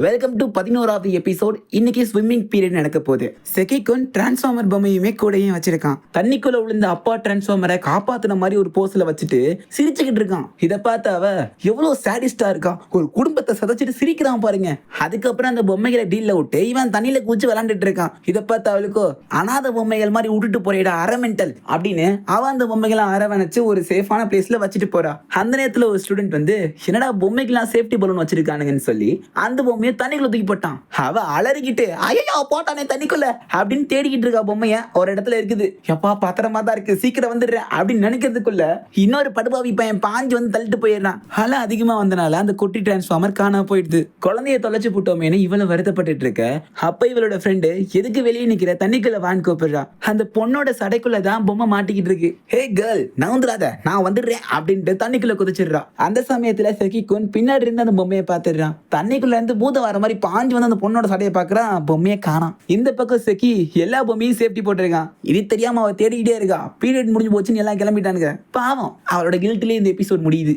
Welcome to 11வது episode. இன்னைக்கு swimming period நடக்க போகுது. செகிக்குன் டிரான்ஸ்ஃபார்மர் பொம்மையுமே கூடயும் வச்சிருக்கான். தண்ணிக்குள்ள விழுந்த அப்பா டிரான்ஸ்ஃபார்மரை காப்பாத்துன மாதிரி ஒரு போஸ்ல வச்சுட்டு சிரிச்சுக்கிட்டு இருக்கான். இதை பார்த்து அவ எவ்வளவு சாடிஸ்டா இருக்கான். ஒரு குடும்பத்தை சதைச்சிட்டு சிரிக்கிறான் பாருங்க. அதுக்கப்புறம் அந்த பொம்மைகளை டீல்ல விட்டு இவன் தண்ணியில குதிச்சு விளாண்டுட்டு இருக்கான். இதை பார்த்து அவளுக்கோ அனாத பொம்மைகள் மாதிரி விட்டுட்டு போறேடா அரமெண்டல் அப்படின்னு அவன் அந்த பொம்மைகளை அரவணைச்சு ஒரு சேஃபான பிளேஸ்ல வச்சுட்டு போறா. அந்த நேரத்துல ஒரு ஸ்டூடெண்ட் வந்து என்னடா பொம்மைக்கெல்லாம் சேஃப்டி பலூன் வச்சிருக்கானுங்கன்னு சொல்லி அந்த பொம்மையை தண்ணிக்குள்ள தூக்கி போட்டான். அவ அலறிக்கிட்டு ஐயோ போட்டானே தண்ணிக்குள்ள அப்படின்னு தேடிக்கிட்டு இருக்கா. பொம்மைய ஒரு இடத்துல இருக்குது. எப்பா பத்திரமா தான் இருக்கு, சீக்கிரம் வந்துடுறேன் அப்படின்னு நினைக்கிறதுக்குள்ள இன்னொரு படுபாவி பையன் பாஞ்சு வந்து தள்ளிட்டு போயிடுறான். அலை அதிகமா வந்தனால அந்த குட்டி டிரான்ஸ்ஃபார்மர் காணாம போயிடுது. குழந்தைய தொலைச்சு போட்டோமேனு இவ்வளவு வருத்தப்பட்டு இருக்க. அப்ப இவளோட ஃப்ரெண்டு எதுக்கு வெளியே நிக்கிற, தண்ணிக்குள்ள வான் கூப்பிடுறா. அந்த பொண்ணோட சடைக்குள்ளதான் பொம்மை மாட்டிக்கிட்டு இருக்கு. ஹே கேர்ள் நவுந்துடாத, நான் வந்துடுறேன் அப்படின்ட்டு தண்ணிக்குள்ள குதிச்சிடுறா. அந்த சமயத்துல செகிக்குன் பின்னாடி இருந்து அந்த பொம்மையை பார்த்துடுறான். தண்ணிக்குள்ள இருந்து பூத வர மாதிரி பாஞ்சு வந்து அந்த பொண்ணோட சடையை பார்க்கறான். பொம்மையை காணாம். இந்த பக்கம் செகி எல்லா பொம்மையும் சேஃப்டி போட்டிருக்கான். இது தெரியாம அவ தேடிக்கிட்டே இருக்கா. பீரியட் முடிஞ்சு போச்சுன்னு எல்லாம் கிளம்பிட்டானுங்க. பாவம் அவளோட கில்ட்லயே இந்த எபிசோட் முடியுது.